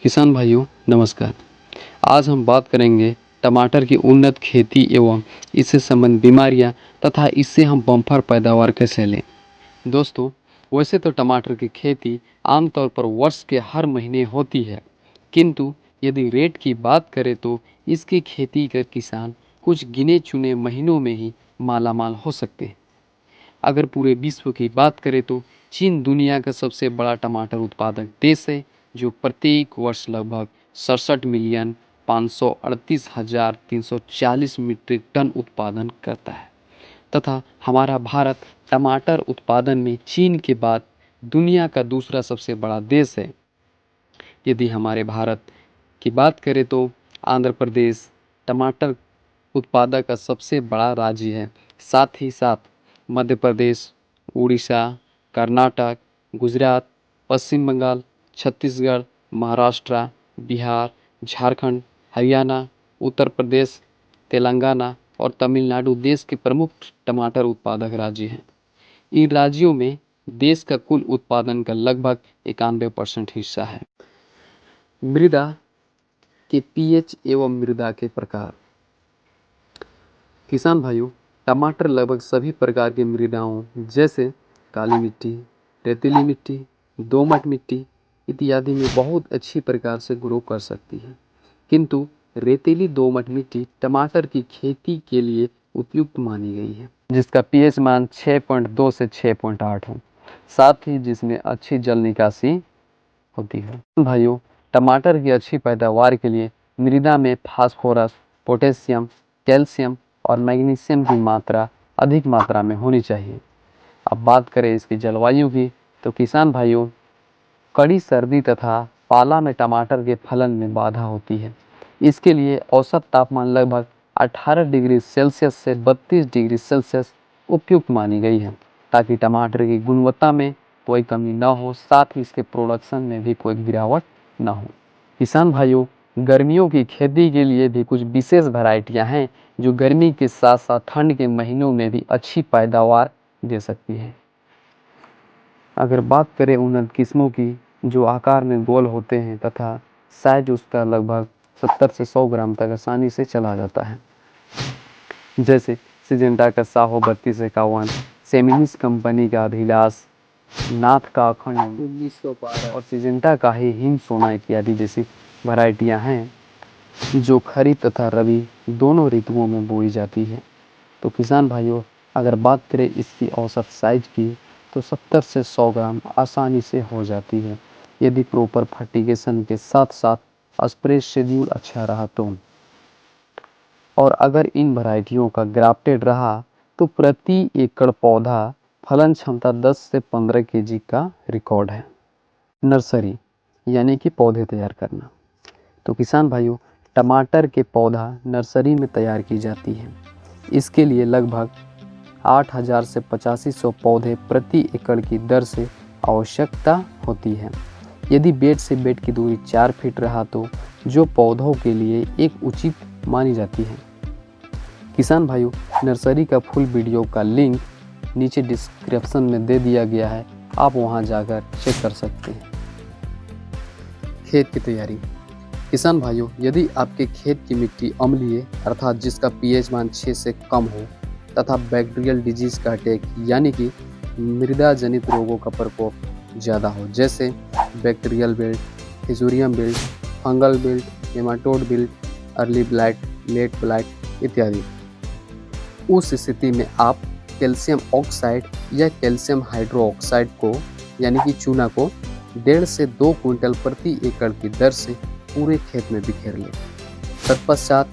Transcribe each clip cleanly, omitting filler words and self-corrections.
किसान भाइयों नमस्कार। आज हम बात करेंगे टमाटर की उन्नत खेती एवं इससे संबंधित बीमारियां तथा इससे हम बम्पर पैदावार कैसे लें। दोस्तों, वैसे तो टमाटर की खेती आमतौर पर वर्ष के हर महीने होती है, किंतु यदि रेट की बात करें तो इसकी खेती कर किसान कुछ गिने चुने महीनों में ही मालामाल हो सकते हैं। अगर पूरे विश्व की बात करें तो चीन दुनिया का सबसे बड़ा टमाटर उत्पादक देश है, जो प्रत्येक वर्ष लगभग 67,538,340 मीट्रिक टन उत्पादन करता है तथा हमारा भारत टमाटर उत्पादन में चीन के बाद दुनिया का दूसरा सबसे बड़ा देश है। यदि हमारे भारत की बात करें तो आंध्र प्रदेश टमाटर उत्पादक का सबसे बड़ा राज्य है। साथ ही साथ मध्य प्रदेश, उड़ीसा, कर्नाटक, गुजरात, पश्चिम बंगाल, छत्तीसगढ़, महाराष्ट्र, बिहार, झारखंड, हरियाणा, उत्तर प्रदेश, तेलंगाना और तमिलनाडु देश के प्रमुख टमाटर उत्पादक राज्य हैं। इन राज्यों में देश का कुल उत्पादन का लगभग 91% हिस्सा है। मृदा के पीएच एवं मृदा के प्रकार। किसान भाइयों, टमाटर लगभग सभी प्रकार की मृदाओं जैसे काली मिट्टी, रेतीली मिट्टी, दोमट मिट्टी इत्यादि में बहुत अच्छी प्रकार से ग्रो कर सकती है, किंतु रेतीली दोमट मिट्टी टमाटर की खेती के लिए उपयुक्त मानी गई है, जिसका पीएच मान 6.2 से 6.8 हो, साथ ही जिसमें अच्छी जल निकासी होती है। भाइयों, टमाटर की अच्छी पैदावार के लिए मृदा में फास्फोरस, पोटेशियम, कैल्शियम और मैग्नीशियम की मात्रा अधिक मात्रा में होनी चाहिए। अब बात करें इसकी जलवायु की तो किसान भाइयों, कड़ी सर्दी तथा पाला में टमाटर के फलन में बाधा होती है। इसके लिए औसत तापमान लगभग 18 डिग्री सेल्सियस से 32 डिग्री सेल्सियस उपयुक्त मानी गई है, ताकि टमाटर की गुणवत्ता में कोई कमी न हो, साथ ही इसके प्रोडक्शन में भी कोई गिरावट न हो। किसान भाइयों, गर्मियों की खेती के लिए भी कुछ विशेष वैरायटियां हैं जो गर्मी के साथ साथ ठंड के महीनों में भी अच्छी पैदावार दे सकती है। अगर बात करें उन्नत किस्मों की जो आकार में गोल होते हैं तथा साइज उसका लगभग 70 से 100 ग्राम तक आसानी से चला जाता है, जैसे सिजेंटा का साहो 3251, सेमिनिस कंपनी का अभिलाष, नाथ का अखंड 1912 और सिजेंटा का ही हिंद सोना इत्यादि जैसी वैरायटियां हैं जो खरीफ तथा रबी दोनों ऋतुओं में बोई जाती है। तो किसान भाइयों, अगर बात करें इसकी औसत साइज की तो 70 से 100 ग्राम आसानी से हो जाती है, यदि प्रॉपर फर्टिगेशन के साथ साथ स्प्रे शेड्यूल अच्छा रहा तो। और अगर इन वैरायटियों का ग्राफ्टेड रहा तो प्रति एकड़ पौधा फलन क्षमता 10 से 15 केजी का रिकॉर्ड है। नर्सरी यानी कि पौधे तैयार करना। तो किसान भाइयों, टमाटर के पौधा नर्सरी में तैयार की जाती है। इसके लिए लगभग 8,000 से 8500 पौधे प्रति एकड़ की दर से आवश्यकता होती है। यदि बेड से बेड की दूरी 4 फीट रहा तो जो पौधों के लिए एक उचित मानी जाती है। किसान भाइयों, नर्सरी का फुल वीडियो का लिंक नीचे डिस्क्रिप्शन में दे दिया गया है, आप वहां जाकर चेक कर सकते हैं। खेत की तैयारी। किसान भाइयों, यदि आपके खेत की मिट्टी अम्लीय अर्थात जिसका पीएच मान 6 से कम हो तथा बैक्टीरियल डिजीज का अटैक यानी कि मृदा जनित रोगों का प्रकोप ज़्यादा हो, जैसे bacterial wilt, fusarium wilt, fungal wilt, nematode wilt, early blight, late blight इत्यादि, उस स्थिति में आप कैल्शियम ऑक्साइड या कैल्शियम हाइड्रोक्साइड को यानी कि चूना को 1.5 से 2 क्विंटल प्रति एकड़ की दर से पूरे खेत में बिखेर लें। तत्पश्चात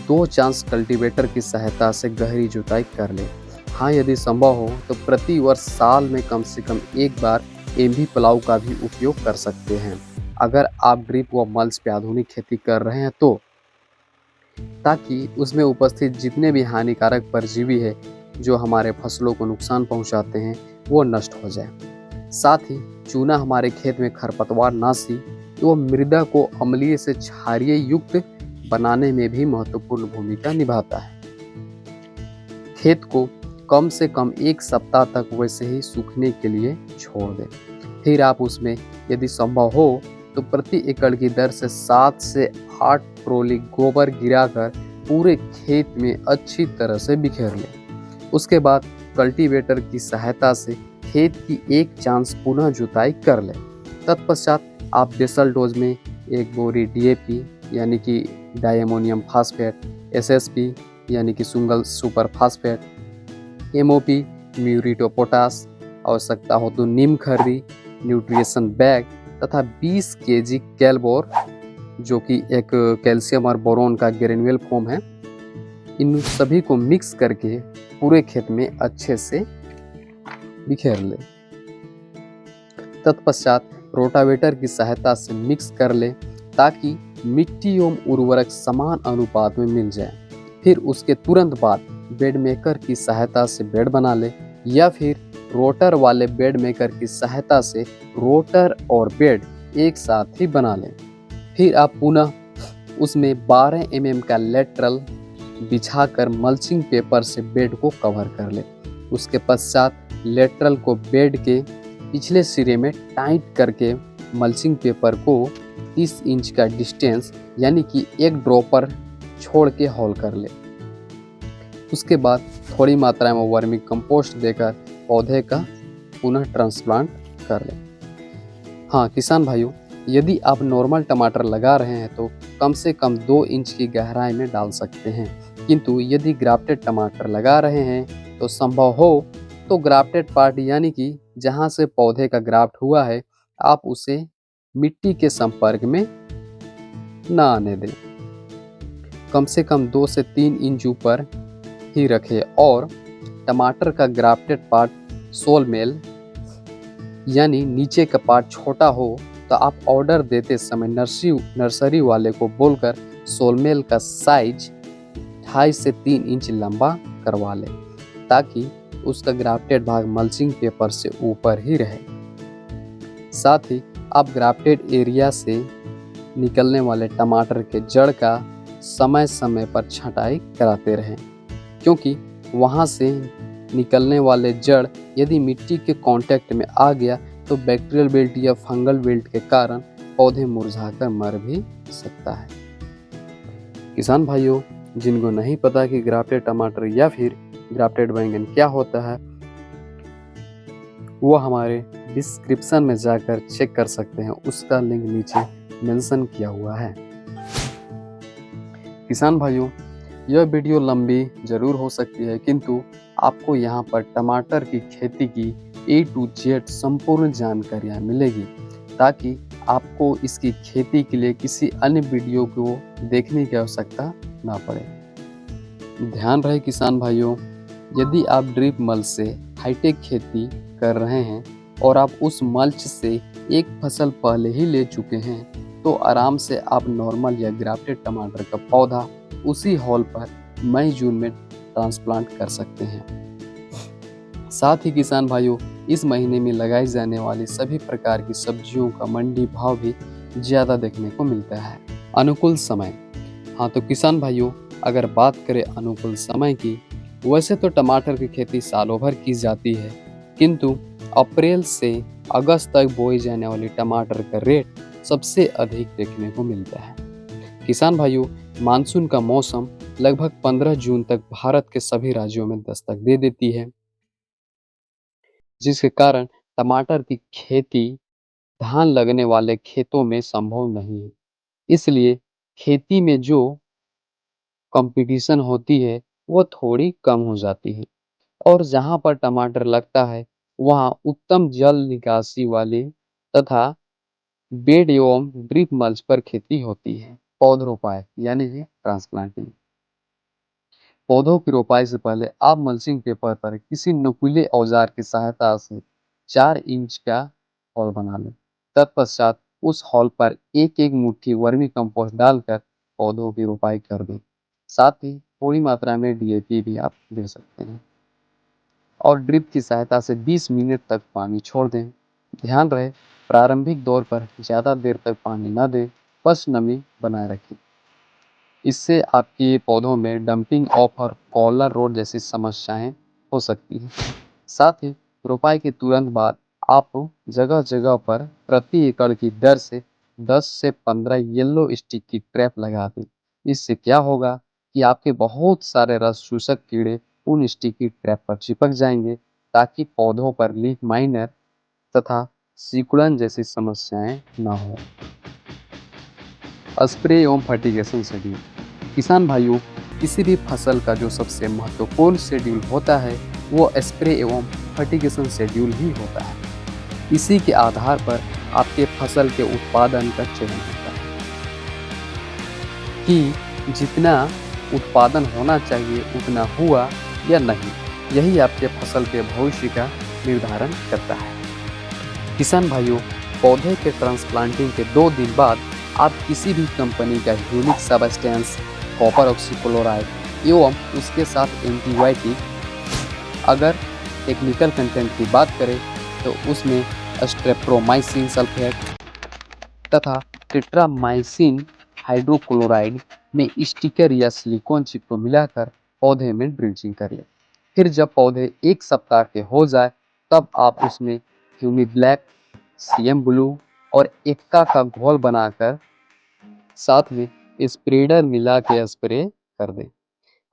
2 चांस कल्टीवेटर की सहायता से गहरी जुताई कर लें। हाँ, यदि संभव हो तो प्रति वर्ष साल में कम से कम एक बार एमवी प्लाऊ का भी उपयोग कर सकते हैं, अगर आप ड्रिप व मल्च पे आधुनिक खेती कर रहे हैं तो, ताकि उसमें उपस्थित जितने भी हानिकारक परजीवी है जो हमारे फसलों को नुकसान पहुंचाते हैं वो नष्ट हो जाए। साथ ही चूना हमारे खेत में खरपतवार नाशी तो मृदा को अम्लीय से क्षारीय युक्त बनाने में भी महत्वपूर्ण भूमिका निभाता है। खेत को कम से कम 1 सप्ताह तक वैसे ही सूखने के लिए छोड़ दें। फिर आप उसमें यदि संभव हो तो प्रति एकड़ की दर से 7 से 8 ट्रॉली गोबर गिराकर पूरे खेत में अच्छी तरह से बिखेर लें। उसके बाद कल्टीवेटर की सहायता से खेत की एक चांस पुनः जुताई कर लें। तत्पश्चात आप बेसल डोज में 1 बोरी DAP यानी कि डाई अमोनियम फास्फेट, SSP यानी कि single super phosphate, MOP muriate of potash, आवश्यकता हो तो नीम खर्री, न्यूट्रिशन बैग तथा 20 kg कैलबोर जो कि एक कैल्शियम और बोरोन का ग्रेन्युअल फॉर्म है, इन सभी को मिक्स करके पूरे खेत में अच्छे से बिखेर ले। तत्पश्चात रोटावेटर की सहायता से मिक्स कर ले ताकि मिट्टी एवं उर्वरक समान अनुपात में मिल जाए। फिर उसके तुरंत बाद बेड मेकर की सहायता से बेड बना ले या फिर रोटर वाले बेड मेकर की सहायता से रोटर और बेड एक साथ ही बना लें। फिर आप पुनः उसमें 12 mm का लेटरल बिछाकर मल्चिंग पेपर से बेड को कवर कर ले। उसके पश्चात लेटरल को बेड के पिछले सिरे में टाइट करके मल्चिंग पेपर को 30 इंच का डिस्टेंस यानी कि एक ड्रॉपर छोड़ के होल कर ले। उसके बाद थोड़ी मात्रा में वर्मी कंपोस्ट देकर पौधे का पुनः ट्रांसप्लांट कर ले। हाँ किसान भाइयों, यदि आप नॉर्मल टमाटर लगा रहे हैं तो कम से कम 2 इंच की गहराई में डाल सकते हैं, किंतु यदि ग्राफ्टेड टमाटर लगा रहे हैं तो संभव हो तो ग्राफ्टेड पार्ट यानी कि जहां से पौधे का ग्राफ्ट हुआ है आप उसे मिट्टी के संपर्क में न आने दें। कम से कम 2 से 3 इंच ऊपर ही रखें और टमाटर का ग्राफ्टेड पार्ट सोल मेल यानी नीचे का पार्ट छोटा हो तो आप ऑर्डर देते समय नर्सरी वाले को बोलकर सोलमेल का साइज 2.5 से 3 इंच लंबा करवा लें ताकि उसका ग्राफ्टेड भाग मल्चिंग पेपर से ऊपर ही रहे। साथ ही आप ग्राफ्टेड एरिया से निकलने वाले टमाटर के जड़ का समय समय पर छंटाई कराते रहें, क्योंकि वहां से निकलने वाले जड़ यदि मिट्टी के कांटेक्ट में आ गया तो बैक्टीरियल विल्ट या फंगल विल्ट के कारण पौधे मुरझाकर मर भी सकता है। किसान भाइयों, जिनको नहीं पता कि ग्राफ्टेड टमाटर या फिर ग्राफ्टेड बैंगन क्या होता है, वो हमारे डिस्क्रिप्शन में जाकर चेक कर सकते हैं, उसका लिंक नीचे मेंशन किया हुआ है। किसान भाइयों, यह वीडियो लंबी जरूर हो सकती है, किंतु आपको यहाँ पर टमाटर की खेती की A to Z संपूर्ण जानकारियाँ मिलेगी ताकि आपको इसकी खेती के लिए किसी अन्य वीडियो को देखने की आवश्यकता ना पड़े। ध्यान रहे किसान भाइयों, यदि आप ड्रिप मल्च से हाईटेक खेती कर रहे हैं और आप उस मल्च से एक फसल पहले ही ले चुके हैं तो आराम से आप नॉर्मल या ग्राफ्टेड टमाटर का पौधा उसी हॉल पर मई जून में ट्रांसप्लांट कर सकते हैं। साथ ही किसान भाइयों, इस महीने में लगाई जाने वाली सभी प्रकार की सब्जियों का मंडी भाव भी ज़्यादा देखने को मिलता है। अनुकूल समय, हाँ तो किसान भाइयों, अगर बात करें अनुकूल समय की, वैसे तो टमाटर की खेती सालों भर की जाती है, किंतु अप्रैल से अगस्त तक बोई जाने वाली टमाटर का रेट सबसे अधिक देखने को मिलता है। किसान भाइयों, मानसून का मौसम लगभग 15 जून तक भारत के सभी राज्यों में दस्तक दे देती है, जिसके कारण टमाटर की खेती धान लगने वाले खेतों में संभव नहीं है। इसलिए खेती में जो कंपटीशन होती है वो थोड़ी कम हो जाती है और जहां पर टमाटर लगता है वहां उत्तम जल निकासी वाले तथा बेड एवं ड्रिप मल्च पर खेती होती है। पौधरोपाई यानी कि ट्रांसप्लांटिंग, पौधों की रोपाई से पहले आप मल्चिंग पेपर पर किसी नुकीले औजार की सहायता से 4 इंच का हॉल बना लें। तत्पश्चात उस हॉल पर एक एक मुट्ठी वर्मी कंपोस्ट डालकर पौधों की रोपाई कर दें। साथ ही थोड़ी मात्रा में DAP भी आप दे सकते हैं और ड्रिप की सहायता से 20 मिनट तक पानी छोड़ दें। ध्यान रहे, प्रारंभिक दौर पर ज़्यादा देर तक पानी न दें, बस नमी बनाए रखें। इससे आपके पौधों में डंपिंग ऑफ और कॉलर रोड जैसी समस्याएं हो सकती हैं। साथ ही रोपाई के तुरंत बाद आप जगह जगह पर प्रति एकड़ की दर से 10 से 15 येलो स्टिक की ट्रैप लगा दें। इससे क्या होगा कि आपके बहुत सारे रस चूसक कीड़े उन स्टिक की ट्रैप पर चिपक जाएंगे, ताकि पौधों पर लीफ माइनर तथा सिकुड़न जैसी समस्याएं न हो। स्प्रे एवं फर्टिगेशन शेड्यूल। किसान भाइयों, किसी भी फसल का जो सबसे महत्वपूर्ण शेड्यूल होता है वो स्प्रे एवं फर्टिगेशन शेड्यूल ही होता है। इसी के आधार पर आपके फसल के उत्पादन का चयन होता है कि जितना उत्पादन होना चाहिए उतना हुआ या नहीं। यही आपके फसल के भविष्य का निर्धारण करता है। किसान भाइयों, पौधे के ट्रांसप्लांटिंग के 2 दिन बाद आप किसी भी कंपनी का यूनिक सबस्टेंस, कॉपर ऑक्सीक्लोराइड एवं उसके साथ एंटीबायोटिक, अगर टेक्निकल कंटेंट की बात करें तो उसमें स्ट्रेप्टोमाइसिन सल्फेट तथा टेट्रामाइसिन हाइड्रोक्लोराइड में स्टिकर या सिलिकॉन चिप को मिलाकर पौधे में ड्रिंचिंग करिए। फिर जब पौधे 1 सप्ताह के हो जाए तब आप उसमें ह्यूमी ब्लैक, सीएम ब्लू और एक्का का घोल बनाकर साथ में स्प्रेडर मिला के स्प्रे कर दें।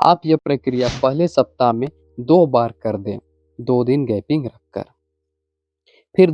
आप यह प्रक्रिया पहले सप्ताह में 2 बार कर दें, 2 दिन गैपिंग रखकर। फिर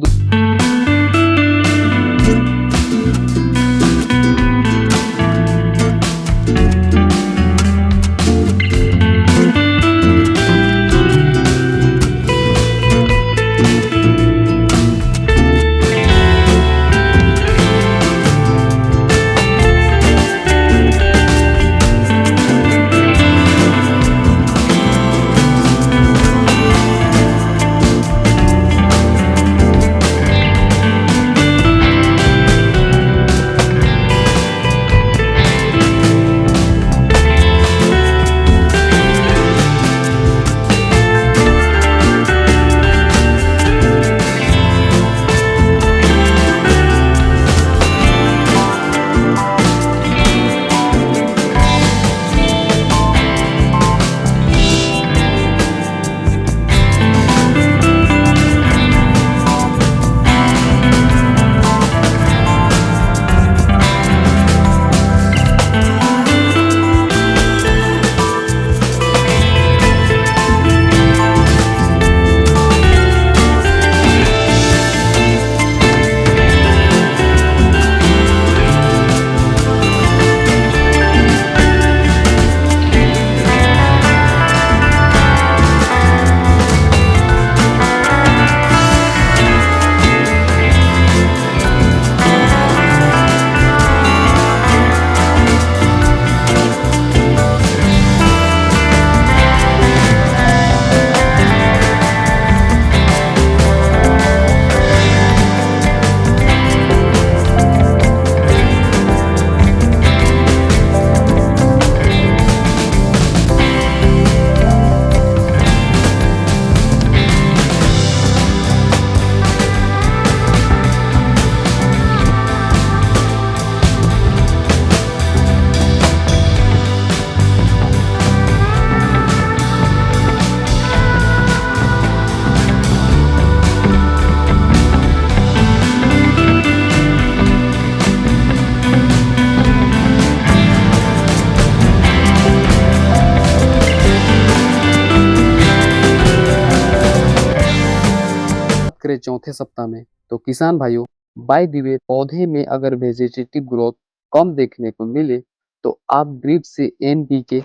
करें चौथे सप्ताह में, तो किसान भाइयों, बाय द वे, पौधे में अगर वेजिटेटिव ग्रोथ कम देखने को मिले तो आप ड्रिप से एनपीके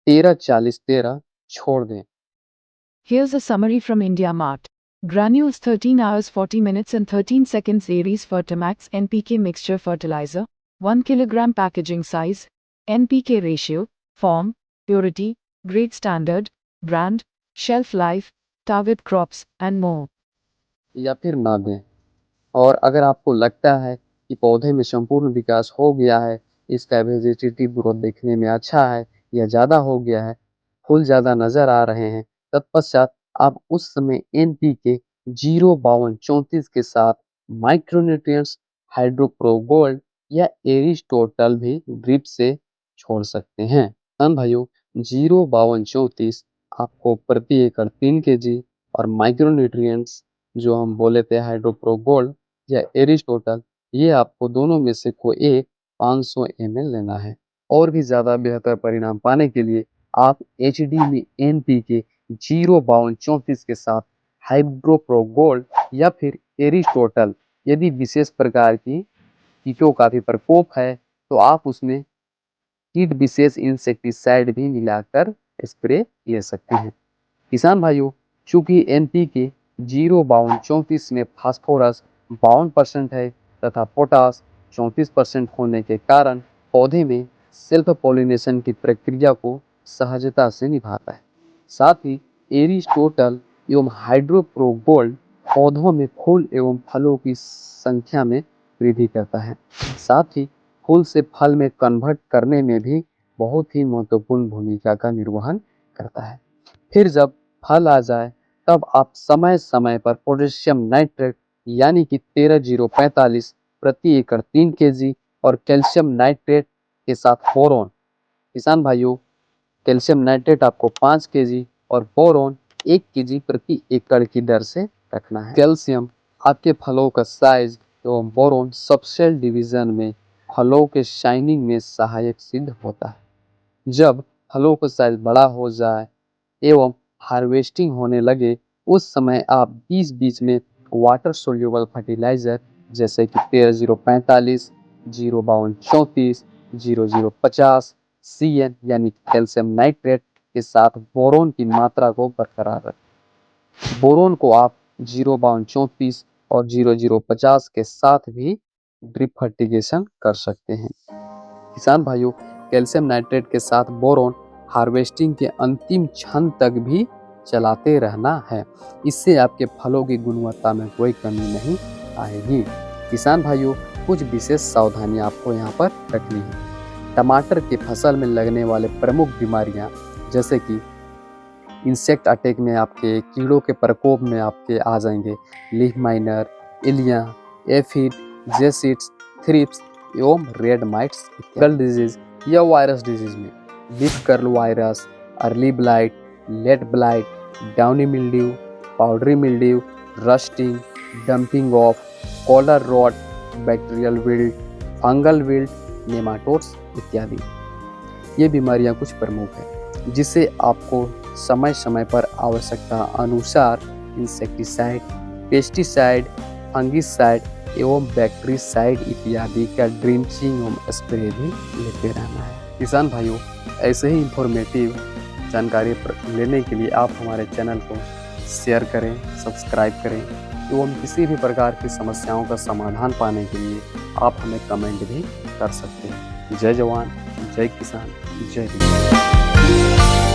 13-40-13 छोड़ दें। Here's a summary from IndiaMart. Granules 13 hours 40 minutes and 13 seconds Aries Fertimax NPK mixture fertilizer, 1 kilogram packaging size, NPK ratio, form, purity, grade standard, brand, shelf life, target crops and more. या फिर ना दें। और अगर आपको लगता है कि पौधे में संपूर्ण विकास हो गया है, इसका वेजिटेटिव ग्रोथ देखने में अच्छा है या ज़्यादा हो गया है, फूल ज़्यादा नज़र आ रहे हैं, तत्पश्चात आप उस समय एनपीके 05234 के साथ माइक्रोन्यूट्रिएंट्स, हाइड्रोप्रो गोल्ड या एरिस्टोटल भी ड्रिप से छोड़ सकते हैं। किसान भाइयों, 05234 आपको प्रति एकड़ 3 kg और माइक्रोन्यूट्रिएंट्स जो हम बोले थे हाइड्रोप्रो गोल्ड या एरिस्टोटल ये आपको दोनों में से कोई एक 500 ml लेना है। और भी ज़्यादा बेहतर परिणाम पाने के लिए आप एचडी में NPK 05234 के साथ हाइड्रोप्रो गोल्ड या फिर एरिस्टोटल, यदि विशेष प्रकार की कीटों का भी प्रकोप है तो आप उसमें कीट विशेष इंसेक्टिसाइड भी मिलाकर स्प्रे ले सकते हैं। किसान भाइयों, चूंकि NPK 05234 में फास्फोरस 52% है तथा पोटास 34% होने के कारण पौधे में सेल्फ पॉलिनेशन की प्रक्रिया को सहजता से निभाता है। साथ ही एरिस्टोटल एवं हाइड्रोप्रो गोल्ड पौधों में फूल एवं फलों की संख्या में वृद्धि करता है। साथ ही फूल से फल में कन्वर्ट करने में भी बहुत ही महत्वपूर्ण भूमिका का निर्वहन करता है। फिर जब फल आ जाए तब आप समय समय पर पोटेशियम नाइट्रेट यानी कि 13045 प्रति एकड़ 3 kg और कैल्शियम नाइट्रेट के साथ बोरोन, किसान भाइयों, कैल्शियम नाइट्रेट आपको 5 kg और बोरोन 1 kg प्रति एकड़ की दर से रखना है। कैल्शियम आपके फलों का साइज एवं बोरोन सबसेल डिवीजन में फलों के शाइनिंग में सहायक सिद्ध होता है। जब फलों का साइज बड़ा हो जाए एवं हार्वेस्टिंग होने लगे उस समय आप बीच-बीच में वाटर सोल्यूबल फर्टिलाइजर जैसे कि 13045, 05234, 0050 CN यानी कैल्शियम नाइट्रेट के साथ बोरोन की मात्रा को बरकरार रखें। बोरोन को आप 05234 और 0050 के साथ भी ड्रिप फर्टिगेशन कर सकते हैं। किसान भाइयों, कैल्शियम नाइट्रेट के साथ बोरोन हार्वेस्टिंग के अंतिम क्षण तक भी चलाते रहना है। इससे आपके फलों की गुणवत्ता में कोई कमी नहीं आएगी। किसान भाइयों, कुछ विशेष सावधानियां आपको यहाँ पर रखनी है। टमाटर की फसल में लगने वाले प्रमुख बीमारियां जैसे कि इंसेक्ट अटैक में आपके कीड़ों के प्रकोप में आपके आ जाएंगे लीफ माइनर, इलिया, एफिड, जेसिड्स, थ्रिप्स एवं रेड माइट्स, कर्ल डिजीज या वायरस डिजीज में leaf curl virus, early blight, late blight, downy mildew, powdery mildew, rusting, damping off, collar rot, bacterial wilt, fungal wilt, nematodes इत्यादि। ये बीमारियां कुछ प्रमुख हैं जिसे आपको समय समय पर आवश्यकता अनुसार इंसेक्टिसाइड, पेस्टिसाइड, फंगिसाइड एवं बैक्टीरिसाइड इत्यादि का ड्रिंचिंग एवं स्प्रे भी लेते रहना है। किसान भाइयों, ऐसे ही इंफॉर्मेटिव जानकारी लेने के लिए आप हमारे चैनल को शेयर करें, सब्सक्राइब करें एवं किसी भी प्रकार की समस्याओं का समाधान पाने के लिए आप हमें कमेंट भी कर सकते हैं। जय जवान, जय किसान, जय हिंद।